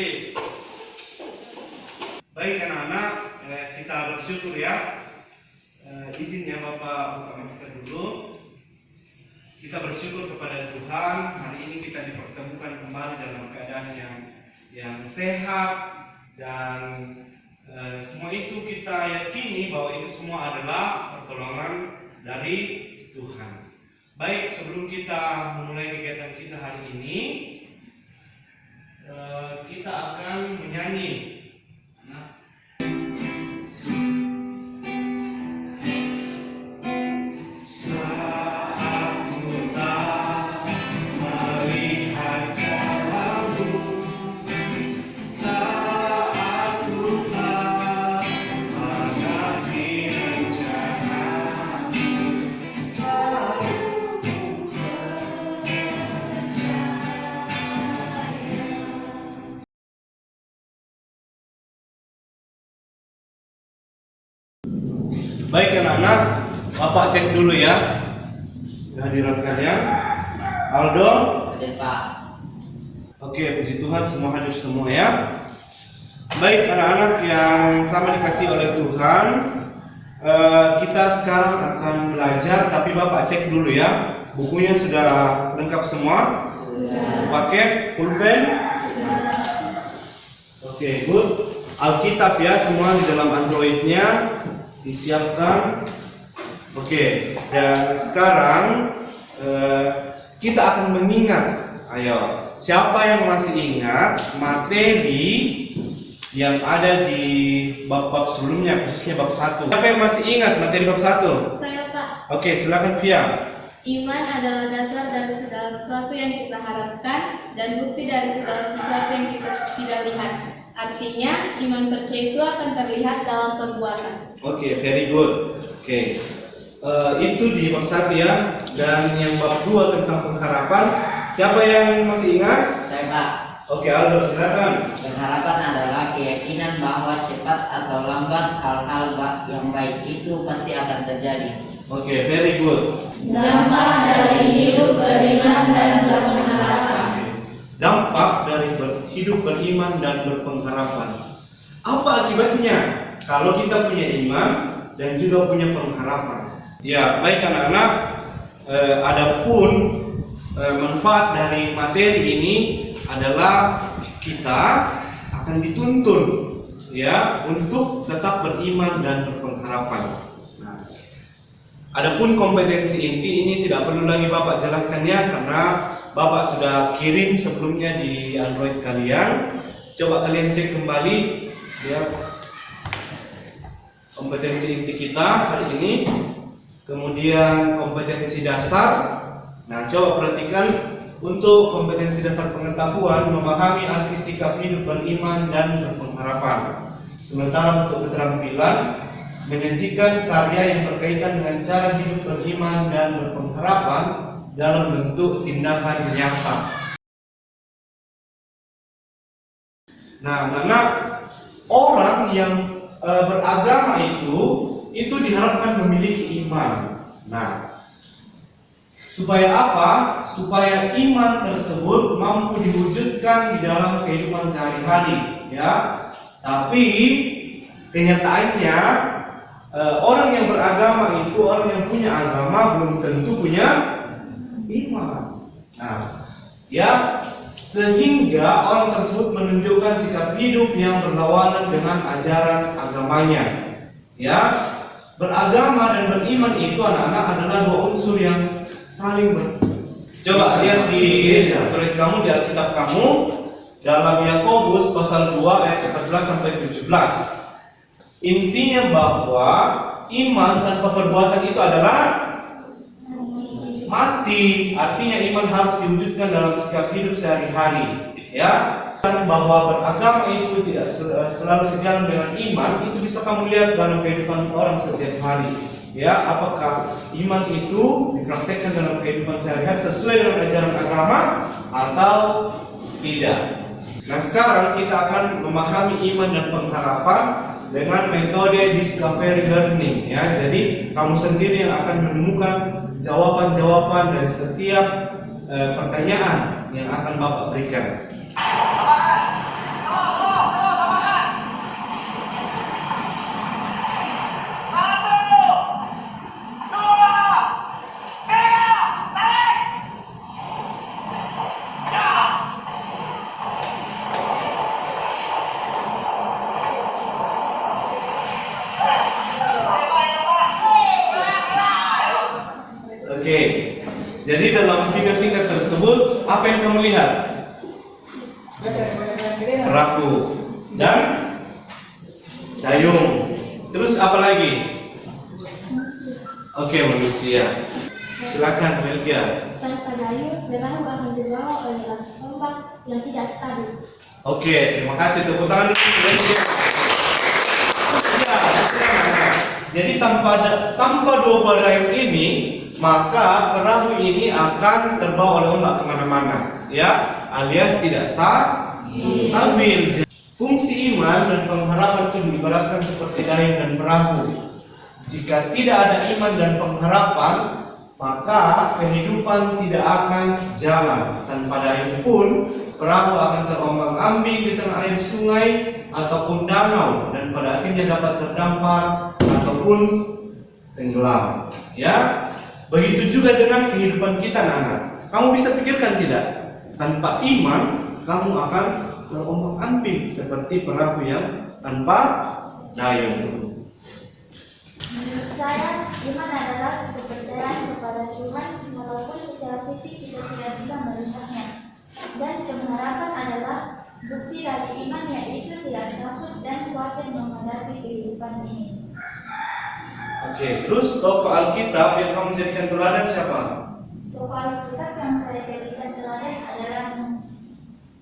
Please. Baik anak-anak, kita bersyukur ya. Izin ya Bapak buka masker dulu. Kita bersyukur kepada Tuhan, hari ini kita dipertemukan kembali dalam keadaan yang sehat dan semua itu kita yakini bahwa itu semua adalah pertolongan dari Tuhan. Baik, sebelum kita memulai kegiatan kita hari ini, kita akan menyanyi. Baik anak-anak, Bapak cek dulu ya kehadiran kalian. Aldo? Hadir Pak. Oke, puji Tuhan semua hadir semua ya. Baik anak-anak yang sama dikasih oleh Tuhan, kita sekarang akan belajar, tapi Bapak cek dulu ya. Bukunya sudah lengkap semua? Sudah. Paket, pulpen? Oke, good. Alkitab ya, semua di dalam Androidnya disiapkan. Oke, dan sekarang kita akan mengingat. Ayo, siapa yang masih ingat materi yang ada di bab-bab sebelumnya, khususnya bab 1? Siapa yang masih ingat materi bab 1? Saya Pak. Oke, silakan Pia. Iman adalah dasar dari segala sesuatu yang kita harapkan dan bukti dari segala sesuatu yang kita tidak lihat. Artinya, iman percaya itu akan terlihat dalam perbuatan. Oke, very good. Oke, itu di bab 1 ya. Dan yang bab 2 tentang pengharapan, siapa yang masih ingat? Saya Pak. Oke, Aldo, silakan. Pengharapan adalah keyakinan bahwa cepat atau lambat hal-hal yang baik itu pasti akan terjadi. Oke, very good. Dampak dari hidup beriman dan berpengharapan. Dampak dari hidup beriman dan berpengharapan. Apa akibatnya kalau kita punya iman dan juga punya pengharapan? Ya, baik anak-anak. Adapun manfaat dari materi ini adalah kita akan dituntun ya untuk tetap beriman dan berpengharapan. Nah, adapun kompetensi inti ini tidak perlu lagi Bapak jelaskannya karena Bapak sudah kirim sebelumnya di Android kalian. Coba kalian cek kembali ya kompetensi inti kita hari ini. Kemudian kompetensi dasar. Nah, coba perhatikan untuk kompetensi dasar pengetahuan memahami arti sikap hidup beriman dan berpengharapan. Sementara untuk keterampilan menyajikan karya yang berkaitan dengan cara hidup beriman dan berpengharapan dalam bentuk tindakan nyata. Nah, karena orang yang beragama itu diharapkan memiliki iman. Nah, supaya apa? Supaya iman tersebut mampu diwujudkan di dalam kehidupan sehari-hari, ya. Tapi kenyataannya orang yang beragama itu, orang yang punya agama belum tentu punya iman. Nah, ya, sehingga orang tersebut menunjukkan sikap hidup yang berlawanan dengan ajaran agamanya. Ya, beragama dan beriman itu anak-anak adalah dua unsur yang saling Coba lihat di Android kamu, di Alkitab kamu dalam Yakobus pasal 2 ayat 14 sampai 17. Intinya bahwa iman tanpa perbuatan itu adalah mati. Artinya iman harus diwujudkan dalam sikap hidup sehari-hari, ya. Dan bahwa beragama itu tidak selalu sejalan dengan iman, itu bisa kamu lihat dalam kehidupan orang setiap hari, ya. Apakah iman itu dipraktekkan dalam kehidupan sehari-hari sesuai dengan ajaran agama atau tidak. Nah, sekarang kita akan memahami iman dan pengharapan dengan metode discovery learning, ya. Jadi kamu sendiri yang akan menemukan jawaban-jawaban dari setiap pertanyaan yang akan Bapak berikan. tersebut, apa yang kamu lihat? Perahu dan dayung. Terus apa lagi? Oke, manusia. Silakan Melkia. Tanpa dayung, perahu akan dibawa oleh arus ombak yang tidak stabil. Oke, terima kasih. Tepuk tangan dulu, Melkia. Ya, jadi tanpa dua buah dayung ini, maka perahu ini akan terbawa oleh ombak kemana-mana, ya, alias tidak stabil. Fungsi iman dan pengharapan itu diibaratkan seperti dayung dan perahu. Jika tidak ada iman dan pengharapan, maka kehidupan tidak akan jalan. Tanpa dayung pun, perahu akan terombang-ambing di tengah air sungai ataupun danau, dan pada akhirnya dapat terdampar ataupun tenggelam. Ya, begitu juga dengan kehidupan kita, anak. Kamu bisa pikirkan tidak? Tanpa iman, kamu akan terombang-ambing seperti perahu yang tanpa dayung. Menurut saya, iman adalah kepercayaan kepada Tuhan walaupun secara fisik kita tidak bisa melihatnya. Dan pengharapan adalah bukti dari iman, yaitu tidak takut dan khawatir menghadapi kehidupan ini. Oke, terus tokoh Alkitab yang kamu jadikan teladan siapa? Tokoh Alkitab yang saya jadikan teladan adalah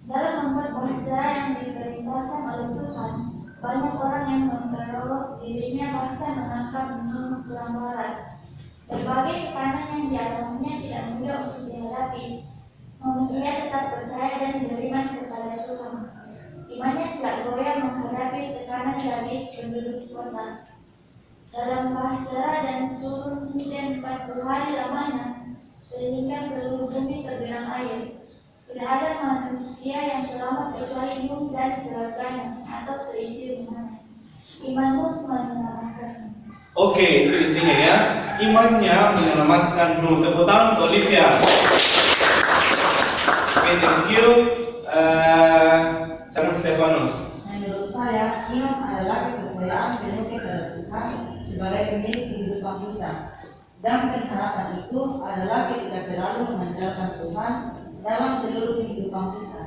dalam membuat bahasa yang diperintahkan oleh Tuhan. Banyak orang yang memperolok dirinya bahkan menangkap membunuh pelanggaran. Berbagai tekanan yang dialaminya tidak mudah untuk dihadapi. Namun ia tetap percaya dan beriman kepada Tuhan. Imannya tidak goyah menghadapi tekanan dari penduduk kota. Dalam bahtera dan turun hujan 40 hari lamanya, sehingga seluruh bumi tergenang air. Tidak ada manusia yang selamat kecuali Nuh dan keluarganya atau seisi rumahnya. Imanmu menyelamatkan. Oke, itu intinya ya. Imannya menyelamatkan Nuh. Tepuk tangan untuk Olivia. Oke, thank you. Sangat Stefanus. Menurut saya, iman adalah kepercayaan penuh kepada Tuhan sebagai pemilik kehidupan kita. Dan pengharapan itu adalah ketika selalu mengandalkan Tuhan dalam seluruh kehidupan kita.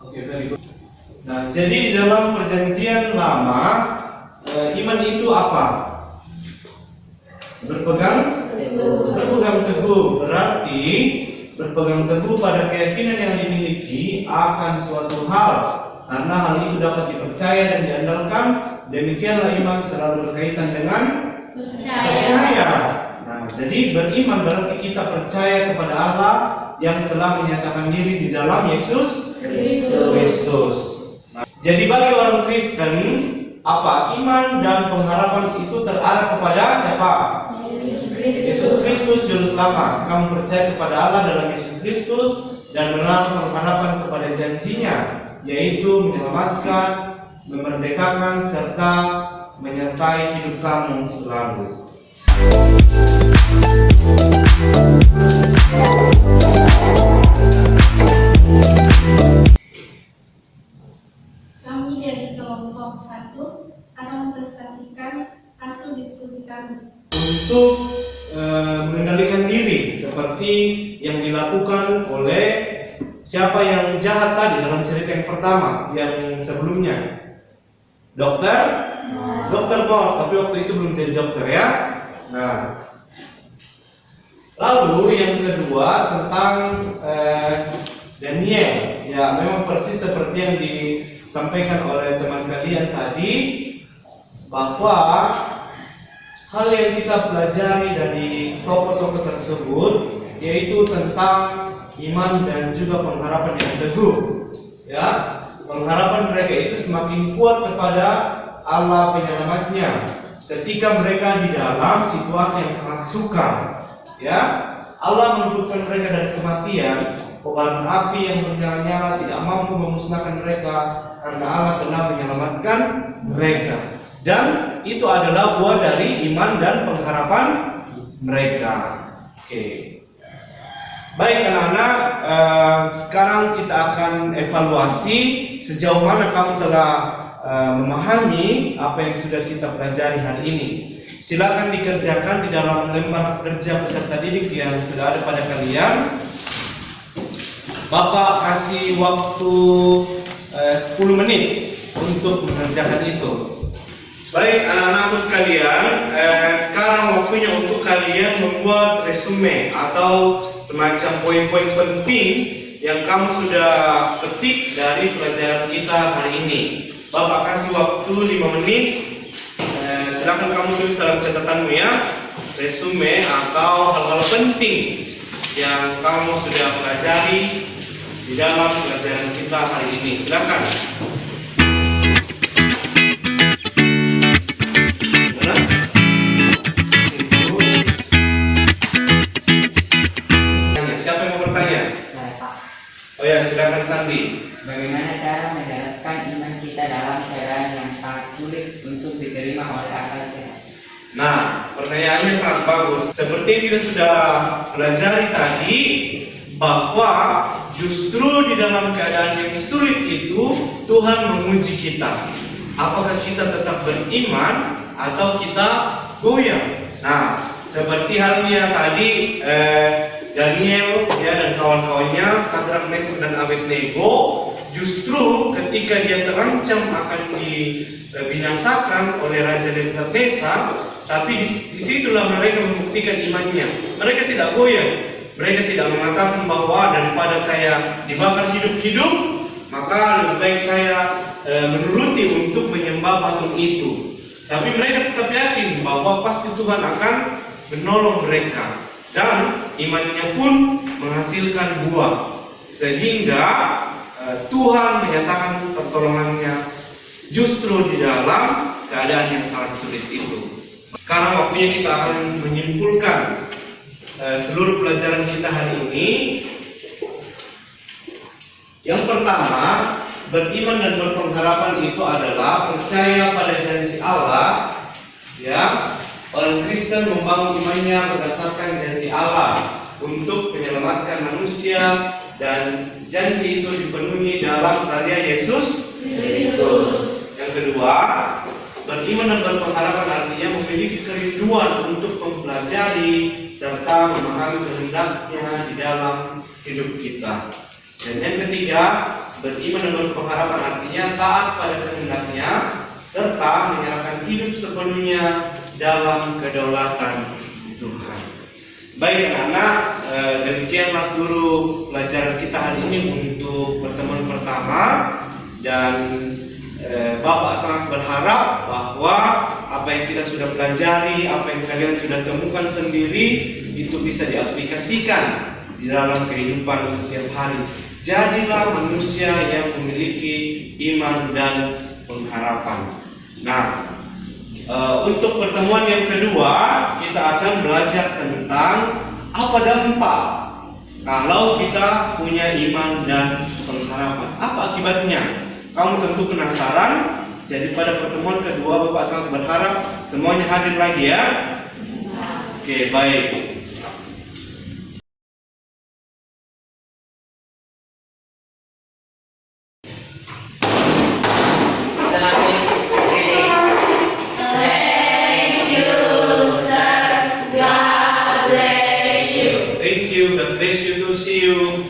Oke, very good. Nah, jadi di dalam perjanjian lama, iman itu apa? Berpegang teguh. Berarti berpegang teguh pada keyakinan yang dimiliki akan suatu hal, karena hal itu dapat dipercaya dan diandalkan. Demikianlah iman selalu berkaitan dengan percaya. Nah, jadi beriman berarti kita percaya kepada Allah yang telah menyatakan diri di dalam Yesus Kristus. Nah, jadi bagi orang Kristen, apa iman dan pengharapan itu terarah kepada siapa? Yesus Kristus juru selamat. Kamu percaya kepada Allah dalam Yesus Kristus dan menaruh pengharapan kepada janjinya, yaitu menyelamatkan, memerdekakan, serta menyertai hidup kamu selalu. Kami dari kelompok 1 akan mempresentasikan hasil diskusi kami. Untuk mengendalikan diri seperti yang dilakukan oleh siapa yang jahat tadi dalam cerita yang pertama, yang sebelumnya, dokter Mor, tapi waktu itu belum jadi dokter ya. Nah, lalu yang kedua tentang Daniel, ya memang persis seperti yang disampaikan oleh teman kalian tadi, bahwa hal yang kita pelajari dari tokoh-tokoh tersebut yaitu tentang iman dan juga pengharapan yang teguh. Ya, pengharapan mereka itu semakin kuat kepada Allah penyelamatnya ketika mereka di dalam situasi yang sangat sukar. Ya, Allah meluputkan mereka dari kematian. Kobaran api yang bernyala-nyala tidak mampu memusnahkan mereka karena Allah telah menyelamatkan mereka. Dan itu adalah buah dari iman dan pengharapan mereka. Oke. Baik anak-anak, sekarang kita akan evaluasi sejauh mana kamu telah memahami apa yang sudah kita pelajari hari ini. Silakan dikerjakan di dalam lembar kerja peserta didik yang sudah ada pada kalian. Bapak kasih waktu 10 menit untuk mengerjakan itu. Baik anak-anakku sekalian, sekarang waktunya untuk kalian membuat resume atau semacam poin-poin penting yang kamu sudah petik dari pelajaran kita hari ini. Bapak kasih waktu 5 menit. Silakan kamu tulis dalam catatanmu ya, resume atau hal-hal penting yang kamu sudah pelajari di dalam pelajaran kita hari ini. Silakan. Siapa yang mau bertanya? Saya, Pak. Oh ya, silakan Sandi. Bagaimana cara mendaratkan iman kita dalam keadaan yang sangat sulit untuk diterima oleh akal sehat? Nah, pertanyaannya sangat bagus. Seperti yang kita sudah pelajari tadi, bahwa justru di dalam keadaan yang sulit itu Tuhan menguji kita. Apakah kita tetap beriman atau kita goyah? Nah, seperti halnya tadi Daniel ya dan kawan-kawannya, Sadrak, Mesak dan Abednego, justru ketika dia terancam akan dibinasakan oleh Raja Nebukadnezar, tapi disitulah mereka membuktikan imannya. Mereka tidak goyah. Mereka tidak mengatakan bahwa daripada saya dibakar hidup-hidup, maka lebih baik saya menuruti untuk menyembah patung itu. Tapi mereka tetap yakin bahwa pasti Tuhan akan menolong mereka. Dan imannya pun menghasilkan buah. Sehingga Tuhan menyatakan pertolongannya justru di dalam keadaan yang sangat sulit itu. Sekarang waktunya kita akan menyimpulkan seluruh pelajaran kita hari ini. Yang pertama, beriman dan berpengharapan itu adalah percaya pada janji Allah. Ya, orang Kristen membangun imannya berdasarkan janji Allah untuk menyelamatkan manusia, dan janji itu dipenuhi dalam karya Yesus Kristus. Yang kedua, beriman dan berpengharapan artinya memiliki kerinduan untuk mempelajari serta memahami kehendaknya di dalam hidup kita. Dan yang ketiga, beriman dan berpengharapan artinya taat pada kehendaknya serta menyerahkan hidup sepenuhnya dalam kedaulatan Tuhan. Baik anak-anak, demikianlah seluruh pelajaran kita hari ini untuk pertemuan pertama. Dan Bapak sangat berharap bahwa apa yang kita sudah pelajari, apa yang kalian sudah temukan sendiri, itu bisa diaplikasikan di dalam kehidupan setiap hari. Jadilah manusia yang memiliki iman dan pengharapan. Nah, untuk pertemuan yang kedua, kita akan belajar tentang apa dampak kalau kita punya iman dan pengharapan. Apa akibatnya? Kamu tentu penasaran. Jadi pada pertemuan kedua, Bapak sangat berharap semuanya hadir lagi ya. Oke, baik. Thank you. God bless you. See you.